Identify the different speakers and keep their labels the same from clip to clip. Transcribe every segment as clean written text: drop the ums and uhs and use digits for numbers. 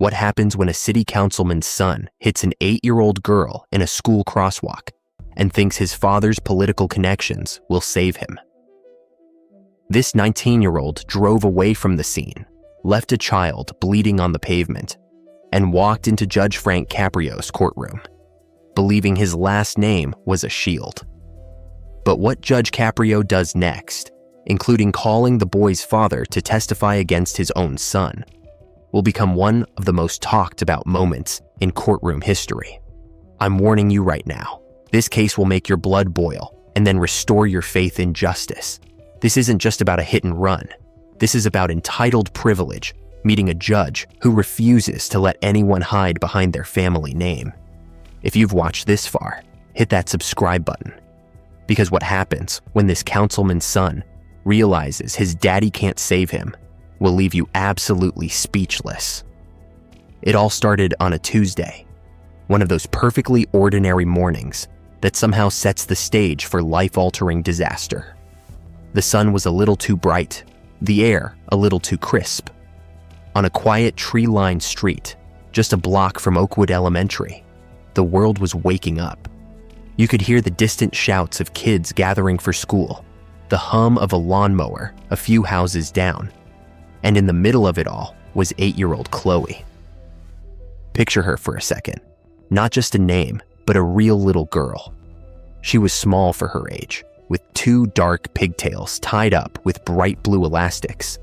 Speaker 1: What happens when a city councilman's son hits an 8-year-old girl in a school crosswalk and thinks his father's political connections will save him? This 19-year-old drove away from the scene, left a child bleeding on the pavement, and walked into Judge Frank Caprio's courtroom, believing his last name was a shield. But what Judge Caprio does next, including calling the boy's father to testify against his own son, will become one of the most talked about moments in courtroom history. I'm warning you right now, this case will make your blood boil and then restore your faith in justice. This isn't just about a hit and run. This is about entitled privilege meeting a judge who refuses to let anyone hide behind their family name. If you've watched this far, hit that subscribe button. Because what happens when this councilman's son realizes his daddy can't save him will leave you absolutely speechless. It all started on a Tuesday, one of those perfectly ordinary mornings that somehow sets the stage for life-altering disaster. The sun was a little too bright, the air a little too crisp. On a quiet tree-lined street, just a block from Oakwood Elementary, the world was waking up. You could hear the distant shouts of kids gathering for school, the hum of a lawnmower a few houses down, and in the middle of it all was 8-year-old Chloe. Picture her for a second. Not just a name, but a real little girl. She was small for her age, with 2 dark pigtails tied up with bright blue elastics,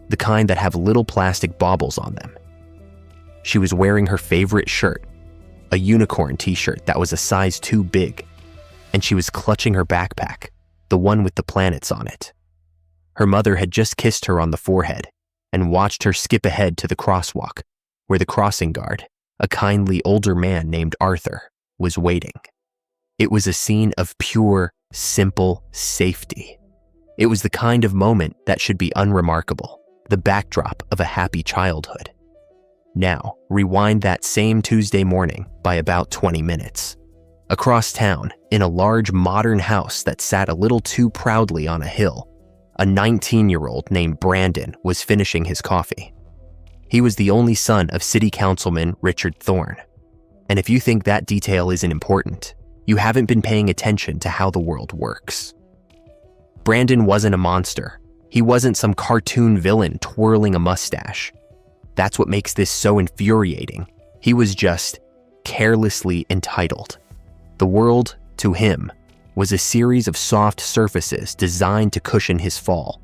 Speaker 1: the kind that have little plastic baubles on them. She was wearing her favorite shirt, a unicorn t-shirt that was a size too big, and she was clutching her backpack, the one with the planets on it. Her mother had just kissed her on the forehead and watched her skip ahead to the crosswalk, where the crossing guard, a kindly older man named Arthur, was waiting. It was a scene of pure, simple safety. It was the kind of moment that should be unremarkable, the backdrop of a happy childhood. Now, rewind that same Tuesday morning by about 20 minutes. Across town, in a large modern house that sat a little too proudly on a hill, a 19-year-old named Brandon was finishing his coffee. He was the only son of City Councilman Richard Thorne. And if you think that detail isn't important, you haven't been paying attention to how the world works. Brandon wasn't a monster. He wasn't some cartoon villain twirling a mustache. That's what makes this so infuriating. He was just carelessly entitled. The world, to him, was a series of soft surfaces designed to cushion his fall.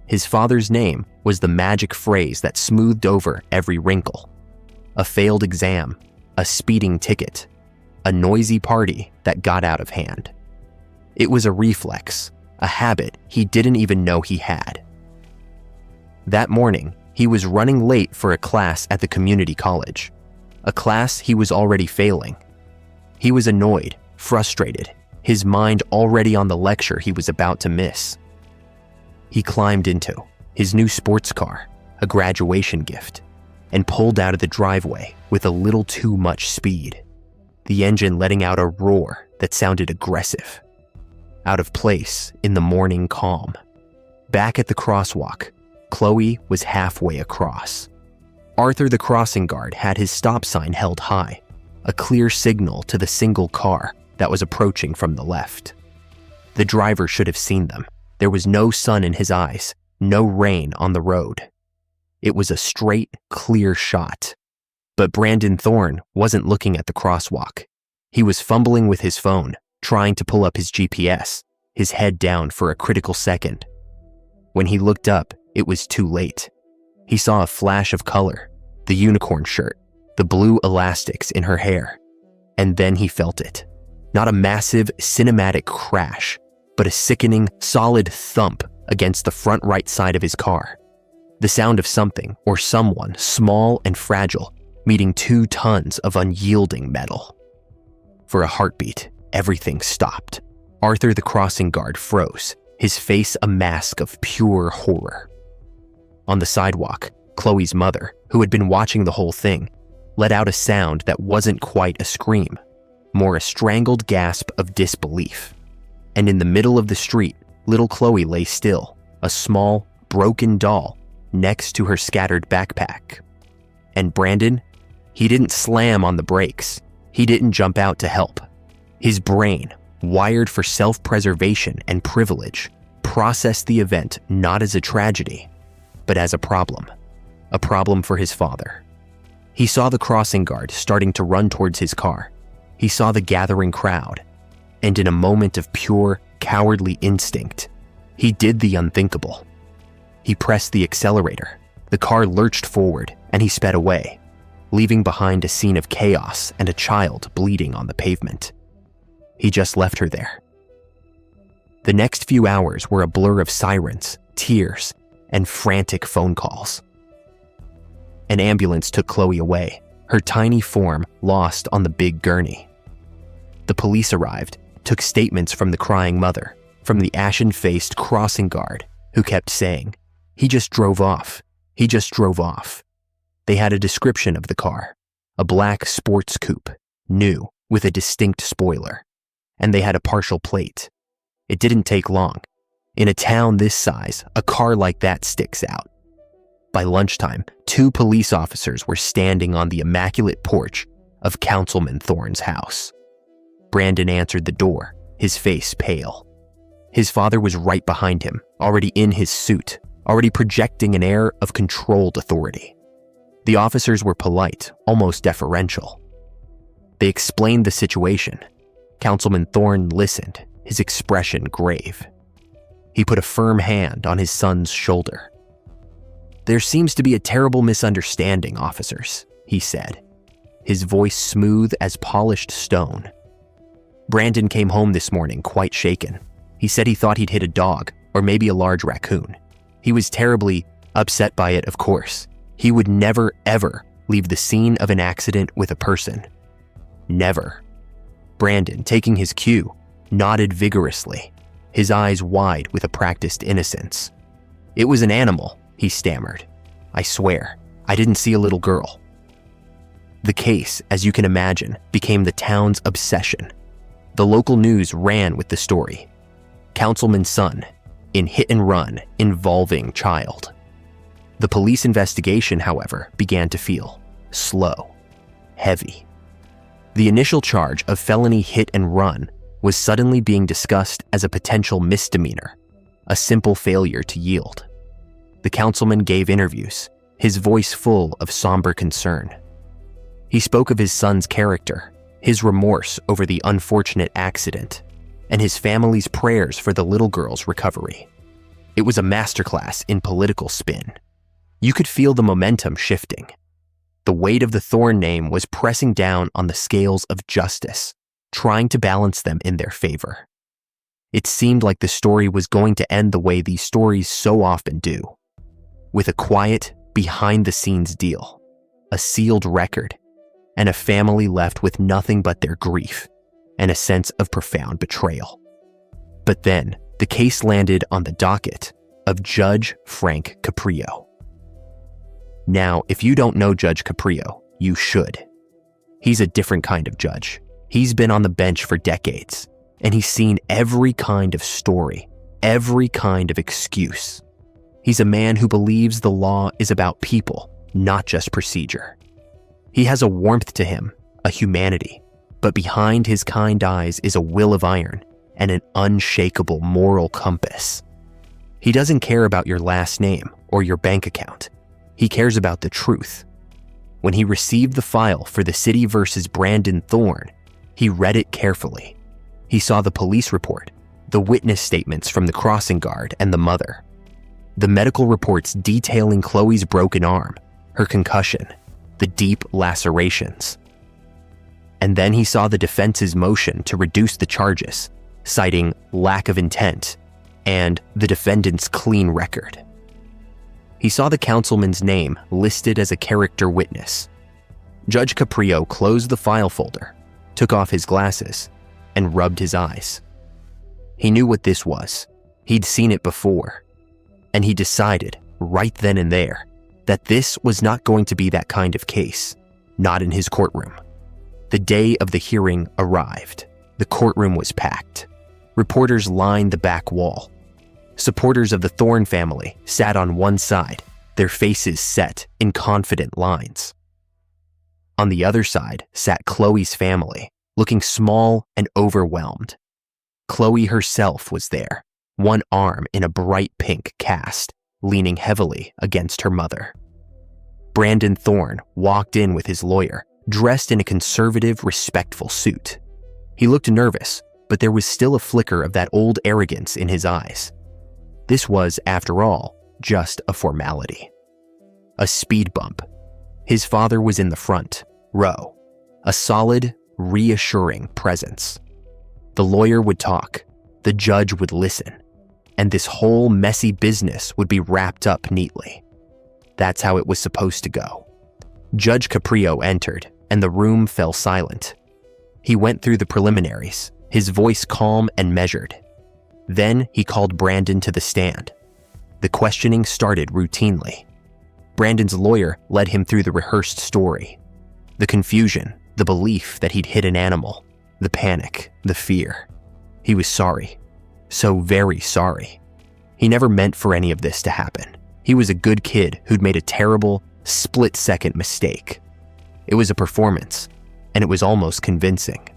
Speaker 1: His father's name was the magic phrase that smoothed over every wrinkle. A failed exam, a speeding ticket, a noisy party that got out of hand. It was a reflex, a habit he didn't even know he had. That morning, he was running late for a class at the community college, a class he was already failing. He was annoyed, frustrated, his mind already on the lecture he was about to miss. He climbed into his new sports car, a graduation gift, and pulled out of the driveway with a little too much speed, the engine letting out a roar that sounded aggressive, out of place in the morning calm. Back at the crosswalk, Chloe was halfway across. Arthur the crossing guard had his stop sign held high, a clear signal to the single car that was approaching from the left. The driver should have seen them. There was no sun in his eyes, no rain on the road. It was a straight, clear shot. But Brandon Thorne wasn't looking at the crosswalk. He was fumbling with his phone, trying to pull up his GPS, his head down for a critical second. When he looked up, it was too late. He saw a flash of color, the unicorn shirt, the blue elastics in her hair. And then he felt it. Not a massive, cinematic crash, but a sickening, solid thump against the front right side of his car. The sound of something or someone small and fragile meeting 2 tons of unyielding metal. For a heartbeat, everything stopped. Arthur the crossing guard froze, his face a mask of pure horror. On the sidewalk, Chloe's mother, who had been watching the whole thing, let out a sound that wasn't quite a scream, more a strangled gasp of disbelief. And in the middle of the street, little Chloe lay still, a small, broken doll, next to her scattered backpack. And Brandon, he didn't slam on the brakes. He didn't jump out to help. His brain, wired for self-preservation and privilege, processed the event not as a tragedy, but as a problem for his father. He saw the crossing guard starting to run towards his car. He saw the gathering crowd, and in a moment of pure, cowardly instinct, he did the unthinkable. He pressed the accelerator. The car lurched forward, and he sped away, leaving behind a scene of chaos and a child bleeding on the pavement. He just left her there. The next few hours were a blur of sirens, tears, and frantic phone calls. An ambulance took Chloe away, her tiny form lost on the big gurney. The police arrived, took statements from the crying mother, from the ashen-faced crossing guard, who kept saying, "He just drove off. He just drove off." They had a description of the car, a black sports coupe, new, with a distinct spoiler, and they had a partial plate. It didn't take long. In a town this size, a car like that sticks out. By lunchtime, 2 police officers were standing on the immaculate porch of Councilman Thorne's house. Brandon answered the door, his face pale. His father was right behind him, already in his suit, already projecting an air of controlled authority. The officers were polite, almost deferential. They explained the situation. Councilman Thorne listened, his expression grave. He put a firm hand on his son's shoulder. "There seems to be a terrible misunderstanding, officers," he said, his voice smooth as polished stone. "Brandon came home this morning quite shaken. He said he thought he'd hit a dog, or maybe a large raccoon. He was terribly upset by it, of course. He would never, ever leave the scene of an accident with a person. Never." Brandon, taking his cue, nodded vigorously, his eyes wide with a practiced innocence. "It was an animal," he stammered. "I swear, I didn't see a little girl." The case, as you can imagine, became the town's obsession. The local news ran with the story. Councilman's son, in hit and run involving child. The police investigation, however, began to feel slow, heavy. The initial charge of felony hit and run was suddenly being discussed as a potential misdemeanor, a simple failure to yield. The councilman gave interviews, his voice full of somber concern. He spoke of his son's character, his remorse over the unfortunate accident, and his family's prayers for the little girl's recovery. It was a masterclass in political spin. You could feel the momentum shifting. The weight of the Thorne name was pressing down on the scales of justice, trying to balance them in their favor. It seemed like the story was going to end the way these stories so often do, with a quiet, behind-the-scenes deal, a sealed record, and a family left with nothing but their grief and a sense of profound betrayal. But then, the case landed on the docket of Judge Frank Caprio. Now, if you don't know Judge Caprio, you should. He's a different kind of judge. He's been on the bench for decades, and he's seen every kind of story, every kind of excuse. He's a man who believes the law is about people, not just procedure. He has a warmth to him, a humanity, but behind his kind eyes is a will of iron and an unshakable moral compass. He doesn't care about your last name or your bank account. He cares about the truth. When he received the file for the City versus Brandon Thorne, he read it carefully. He saw the police report, the witness statements from the crossing guard and the mother, the medical reports detailing Chloe's broken arm, her concussion, the deep lacerations. And then he saw the defense's motion to reduce the charges, citing lack of intent and the defendant's clean record. He saw the councilman's name listed as a character witness. Judge Caprio closed the file folder, took off his glasses, and rubbed his eyes. He knew what this was. He'd seen it before. And he decided, right then and there, that this was not going to be that kind of case, not in his courtroom. The day of the hearing arrived. The courtroom was packed. Reporters lined the back wall. Supporters of the Thorne family sat on one side, their faces set in confident lines. On the other side sat Chloe's family, looking small and overwhelmed. Chloe herself was there, one arm in a bright pink cast, leaning heavily against her mother. Brandon Thorne walked in with his lawyer, dressed in a conservative, respectful suit. He looked nervous, but there was still a flicker of that old arrogance in his eyes. This was, after all, just a formality. A speed bump. His father was in the front row, a solid, reassuring presence. The lawyer would talk, the judge would listen, and this whole messy business would be wrapped up neatly. That's how it was supposed to go. Judge Caprio entered, and the room fell silent. He went through the preliminaries, his voice calm and measured. Then he called Brandon to the stand. The questioning started routinely. Brandon's lawyer led him through the rehearsed story. The confusion, the belief that he'd hit an animal, the panic, the fear. He was sorry. So very sorry. He never meant for any of this to happen. He was a good kid who'd made a terrible, split-second mistake. It was a performance, and it was almost convincing.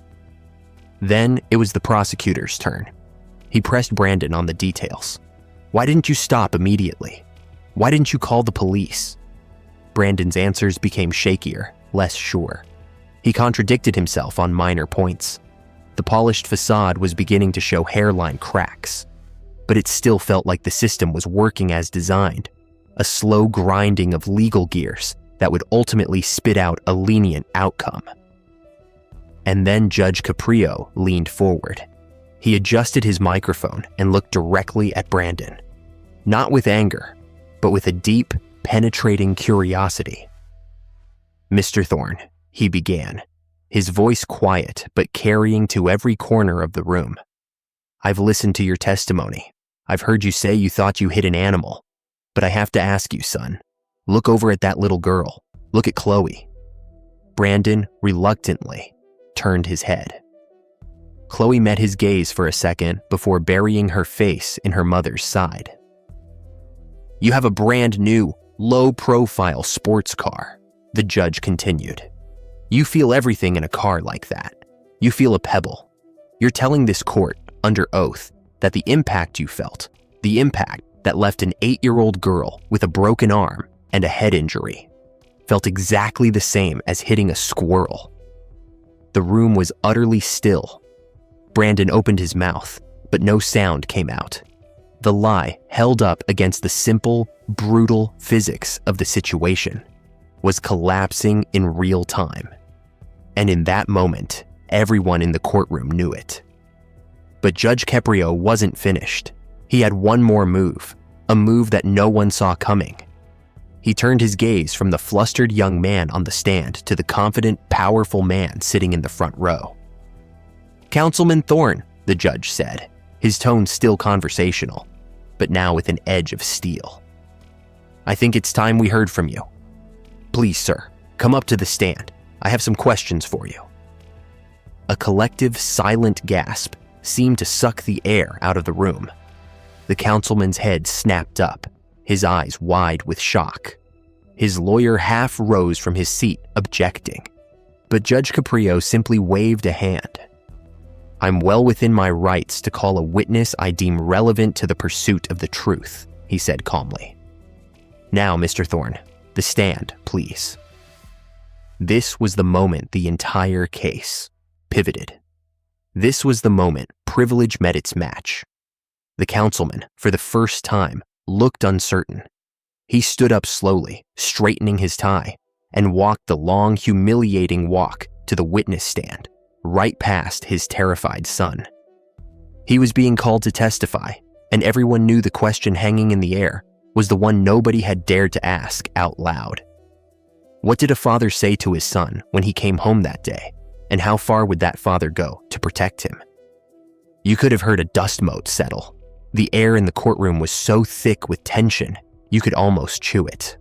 Speaker 1: Then it was the prosecutor's turn. He pressed Brandon on the details. Why didn't you stop immediately? Why didn't you call the police? Brandon's answers became shakier, less sure. He contradicted himself on minor points. The polished facade was beginning to show hairline cracks, but it still felt like the system was working as designed, a slow grinding of legal gears that would ultimately spit out a lenient outcome. And then Judge Caprio leaned forward. He adjusted his microphone and looked directly at Brandon, not with anger, but with a deep, penetrating curiosity. "Mr. Thorne," he began, his voice quiet but carrying to every corner of the room. "I've listened to your testimony. I've heard you say you thought you hit an animal. But I have to ask you, son, look over at that little girl. Look at Chloe." Brandon reluctantly turned his head. Chloe met his gaze for a second before burying her face in her mother's side. "You have a brand new, low-profile sports car," the judge continued. "You feel everything in a car like that. You feel a pebble. You're telling this court, under oath, that the impact you felt, the impact that left an 8-year-old girl with a broken arm and a head injury, felt exactly the same as hitting a squirrel." The room was utterly still. Brandon opened his mouth, but no sound came out. The lie held up against the simple, brutal physics of the situation was collapsing in real time. And in that moment, everyone in the courtroom knew it. But Judge Caprio wasn't finished. He had one more move, a move that no one saw coming. He turned his gaze from the flustered young man on the stand to the confident, powerful man sitting in the front row. "Councilman Thorne," the judge said, his tone still conversational, but now with an edge of steel. "I think it's time we heard from you. Please, sir, come up to the stand. I have some questions for you." A collective, silent gasp seemed to suck the air out of the room. The councilman's head snapped up, his eyes wide with shock. His lawyer half rose from his seat, objecting. But Judge Caprio simply waved a hand. "I'm well within my rights to call a witness I deem relevant to the pursuit of the truth," he said calmly. "Now, Mr. Thorne, the stand, please." This was the moment the entire case pivoted. This was the moment privilege met its match. The councilman, for the first time, looked uncertain. He stood up slowly, straightening his tie, and walked the long, humiliating walk to the witness stand, right past his terrified son. He was being called to testify, and everyone knew the question hanging in the air was the one nobody had dared to ask out loud. What did a father say to his son when he came home that day, and how far would that father go to protect him? You could have heard a dust mote settle. The air in the courtroom was so thick with tension, you could almost chew it.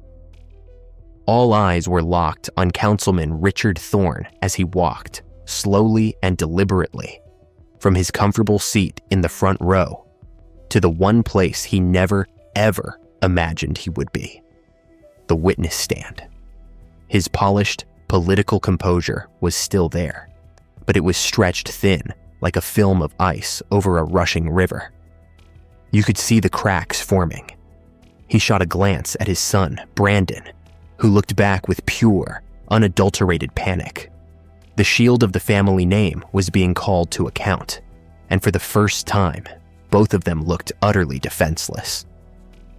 Speaker 1: All eyes were locked on Councilman Richard Thorne as he walked, slowly and deliberately, from his comfortable seat in the front row to the one place he never, ever imagined he would be, the witness stand. His polished, Political composure was still there, but it was stretched thin like a film of ice over a rushing river. You could see the cracks forming. He shot a glance at his son, Brandon, who looked back with pure, unadulterated panic. The shield of the family name was being called to account, and for the first time, both of them looked utterly defenseless.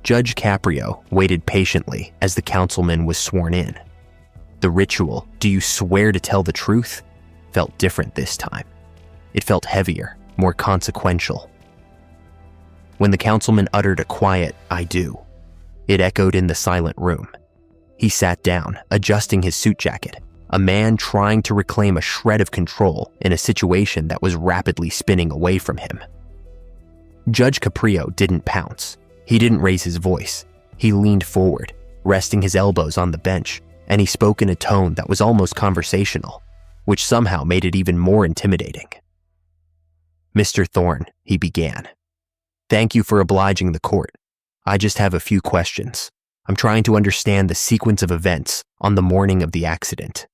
Speaker 1: Judge Caprio waited patiently as the councilman was sworn in. The ritual, "Do you swear to tell the truth?" felt different this time. It felt heavier, more consequential. When the councilman uttered a quiet, "I do," it echoed in the silent room. He sat down, adjusting his suit jacket, a man trying to reclaim a shred of control in a situation that was rapidly spinning away from him. Judge Caprio didn't pounce. He didn't raise his voice. He leaned forward, resting his elbows on the bench, and he spoke in a tone that was almost conversational, which somehow made it even more intimidating. "Mr. Thorne," he began, "thank you for obliging the court. I just have a few questions. I'm trying to understand the sequence of events on the morning of the accident.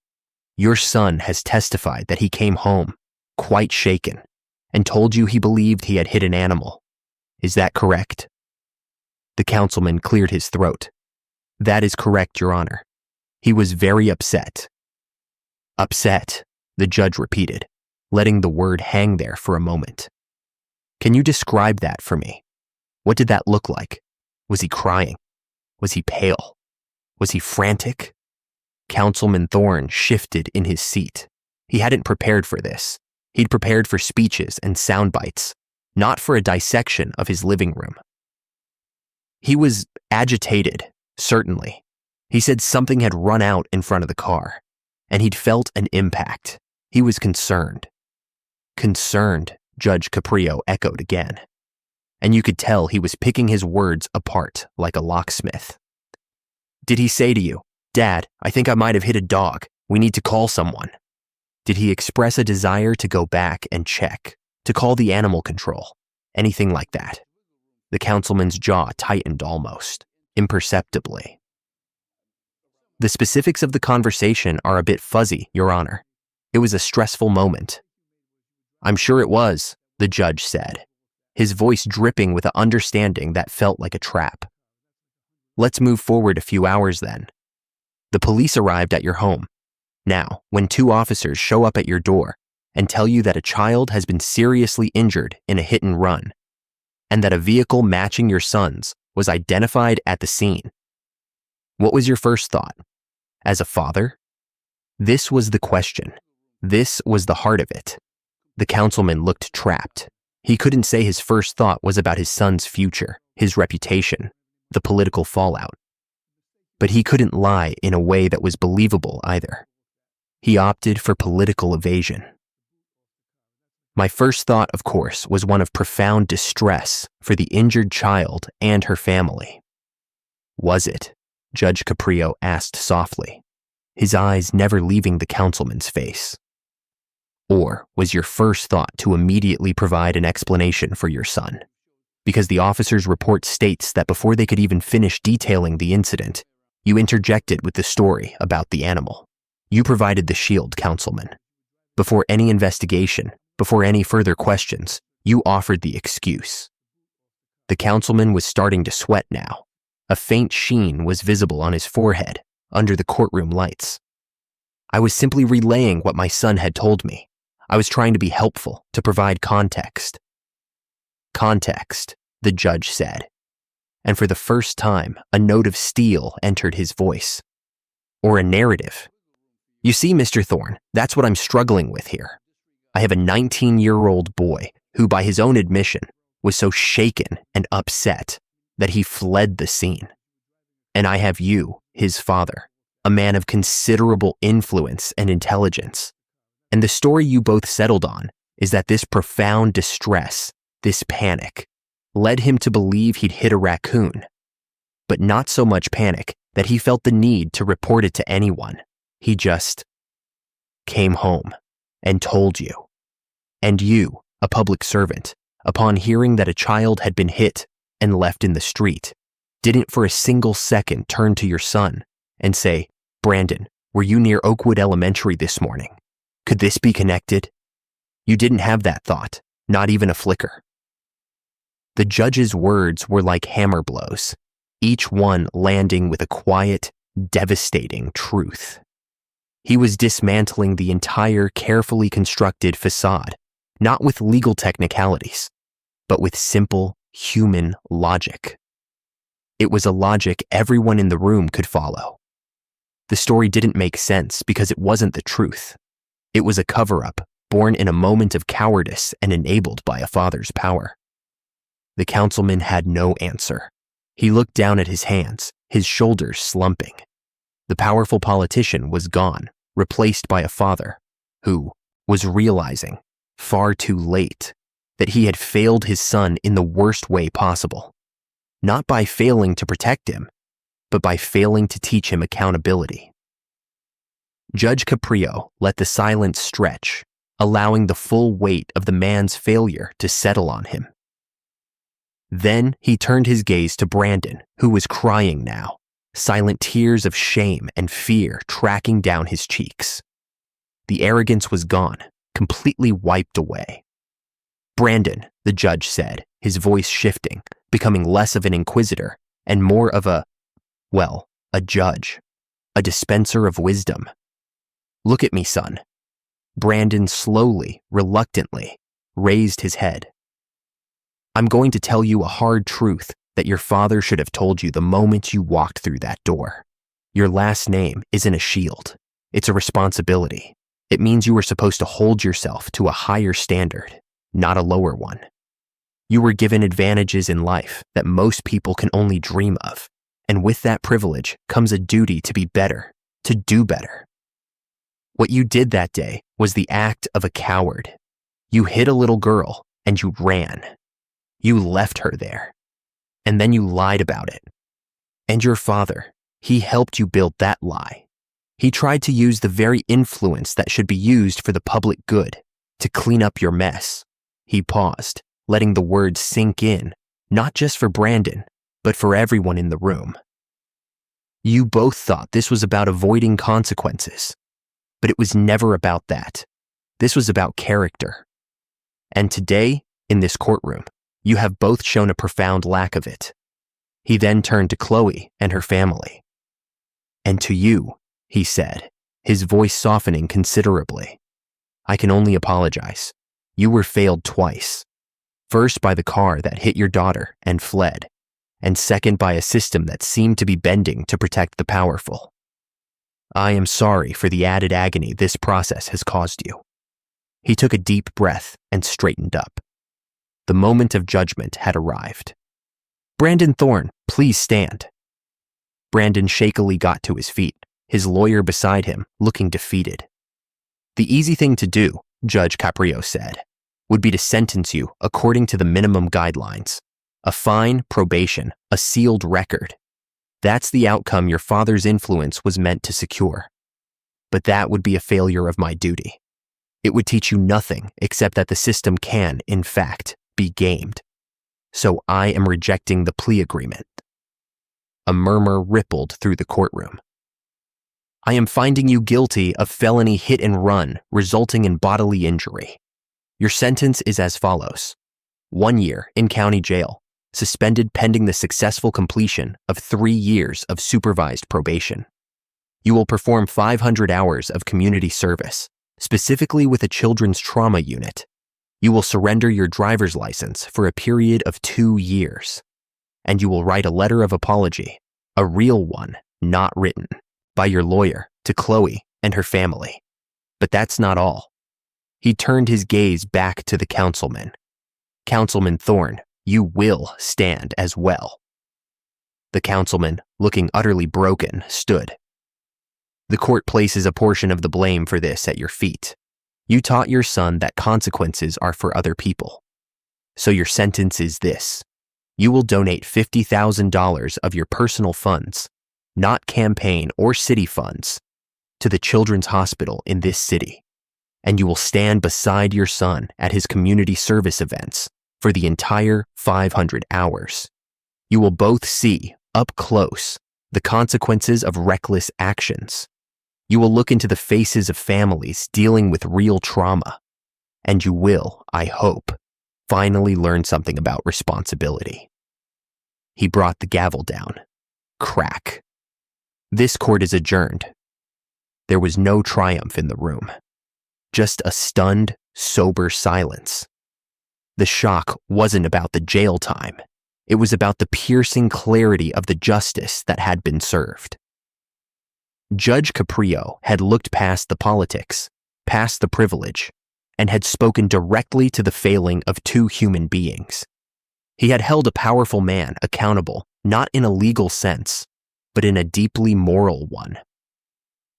Speaker 1: Your son has testified that he came home, quite shaken, and told you he believed he had hit an animal. Is that correct?" The councilman cleared his throat. "That is correct, Your Honor. He was very upset." "Upset," the judge repeated, letting the word hang there for a moment. "Can you describe that for me? What did that look like? Was he crying? Was he pale? Was he frantic?" Councilman Thorne shifted in his seat. He hadn't prepared for this. He'd prepared for speeches and sound bites, not for a dissection of his living room. He was agitated, certainly. He said something had run out in front of the car, and he'd felt an impact. He was concerned. "Concerned," Judge Caprio echoed again. And you could tell he was picking his words apart like a locksmith. "Did he say to you, 'Dad, I think I might have hit a dog. We need to call someone'? Did he express a desire to go back and check, to call the animal control? Anything like that?" The councilman's jaw tightened almost, imperceptibly. "The specifics of the conversation are a bit fuzzy, Your Honor. It was a stressful moment." "I'm sure it was," the judge said, his voice dripping with an understanding that felt like a trap. "Let's move forward a few hours then. The police arrived at your home. Now, when two officers show up at your door and tell you that a child has been seriously injured in a hit and run, and that a vehicle matching your son's was identified at the scene, what was your first thought? As a father?" This was the question. This was the heart of it. The councilman looked trapped. He couldn't say his first thought was about his son's future, his reputation, the political fallout. But he couldn't lie in a way that was believable either. He opted for political evasion. "My first thought, of course, was one of profound distress for the injured child and her family." "Was it?" Judge Caprio asked softly, his eyes never leaving the councilman's face. "Or was your first thought to immediately provide an explanation for your son? Because the officer's report states that before they could even finish detailing the incident, you interjected with the story about the animal. You provided the shield, Councilman. Before any investigation, before any further questions, you offered the excuse." The councilman was starting to sweat now. A faint sheen was visible on his forehead under the courtroom lights. "I was simply relaying what my son had told me. I was trying to be helpful, to provide context." "Context," the judge said, and for the first time, a note of steel entered his voice. "Or a narrative. You see, Mr. Thorne, that's what I'm struggling with here. I have a 19-year-old boy who, by his own admission, was so shaken and upset that he fled the scene. And I have you, his father, a man of considerable influence and intelligence. And the story you both settled on is that this profound distress, this panic, led him to believe he'd hit a raccoon. But not so much panic that he felt the need to report it to anyone. He just came home and told you. And you, a public servant, upon hearing that a child had been hit and left in the street, didn't for a single second turn to your son and say, 'Brandon, Were you near Oakwood Elementary this morning? Could this be connected? You didn't have that thought, not even a flicker. The judge's words were like hammer blows, each one landing with a quiet, devastating truth. He was dismantling the entire carefully constructed facade, not with legal technicalities, but with simple human logic. It was a logic everyone in the room could follow. The story didn't make sense because it wasn't the truth. It was a cover-up born in a moment of cowardice and enabled by a father's power. The councilman had no answer. He looked down at his hands, his shoulders slumping. The powerful politician was gone, replaced by a father who was realizing, far too late, that he had failed his son in the worst way possible. Not by failing to protect him, but by failing to teach him accountability. Judge Caprio let the silence stretch, allowing the full weight of the man's failure to settle on him. Then he turned his gaze to Brandon, who was crying now, silent tears of shame and fear tracking down his cheeks. The arrogance was gone, completely wiped away. "Brandon," the judge said, his voice shifting, becoming less of an inquisitor and more of a judge, a dispenser of wisdom. "Look at me, son." Brandon slowly, reluctantly, raised his head. "I'm going to tell you a hard truth that your father should have told you the moment you walked through that door. Your last name isn't a shield. It's a responsibility. It means you were supposed to hold yourself to a higher standard, not a lower one. You were given advantages in life that most people can only dream of, and with that privilege comes a duty to be better, to do better. What you did that day was the act of a coward. You hit a little girl and you ran. You left her there. And then you lied about it. And your father, he helped you build that lie. He tried to use the very influence that should be used for the public good to clean up your mess." He paused, letting the words sink in, not just for Brandon, but for everyone in the room. "You both thought this was about avoiding consequences, but it was never about that. This was about character. And today, in this courtroom, you have both shown a profound lack of it." He then turned to Chloe and her family. "And to you," he said, his voice softening considerably, "I can only apologize. You were failed twice. First by the car that hit your daughter and fled, and second by a system that seemed to be bending to protect the powerful. I am sorry for the added agony this process has caused you." He took a deep breath and straightened up. The moment of judgment had arrived. "Brandon Thorne, please stand." Brandon shakily got to his feet, his lawyer beside him, looking defeated. "The easy thing to do," Judge Caprio said, "would be to sentence you according to the minimum guidelines. A fine, probation, a sealed record. That's the outcome your father's influence was meant to secure. But that would be a failure of my duty. It would teach you nothing except that the system can, in fact, be gamed. So I am rejecting the plea agreement." A murmur rippled through the courtroom. "I am finding you guilty of felony hit and run resulting in bodily injury. Your sentence is as follows: 1 year in county jail, suspended pending the successful completion of 3 years of supervised probation. You will perform 500 hours of community service, specifically with a children's trauma unit. You will surrender your driver's license for a period of 2 years. And you will write a letter of apology, a real one, not written, by your lawyer to Chloe and her family. But that's not all." He turned his gaze back to the councilman. "Councilman Thorne, you will stand as well." The councilman, looking utterly broken, stood. "The court places a portion of the blame for this at your feet. You taught your son that consequences are for other people. So your sentence is this: you will donate $50,000 of your personal funds, not campaign or city funds, to the children's hospital in this city. And you will stand beside your son at his community service events for the entire 500 hours. You will both see, up close, the consequences of reckless actions. You will look into the faces of families dealing with real trauma, and you will, I hope, finally learn something about responsibility. He brought the gavel down. Crack. This court is adjourned. There was no triumph in the room, just a stunned, sober silence. The shock wasn't about the jail time. It was about the piercing clarity of the justice that had been served. Judge Caprio had looked past the politics, past the privilege, and had spoken directly to the failing of two human beings. He had held a powerful man accountable, not in a legal sense, but in a deeply moral one.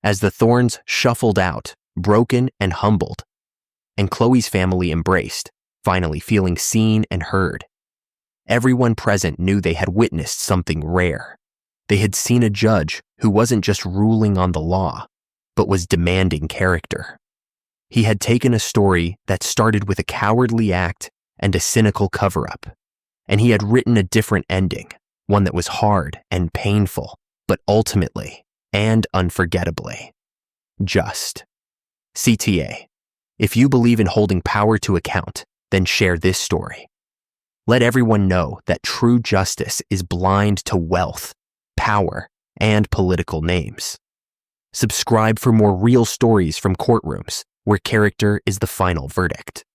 Speaker 1: As the thorns shuffled out, broken and humbled, and Chloe's family embraced, finally feeling seen and heard, everyone present knew they had witnessed something rare. They had seen a judge who wasn't just ruling on the law, but was demanding character. He had taken a story that started with a cowardly act and a cynical cover-up, and he had written a different ending, one that was hard and painful, but ultimately and unforgettably just. CTA, if you believe in holding power to account, then share this story. Let everyone know that true justice is blind to wealth, power, and political names. Subscribe for more real stories from courtrooms where character is the final verdict.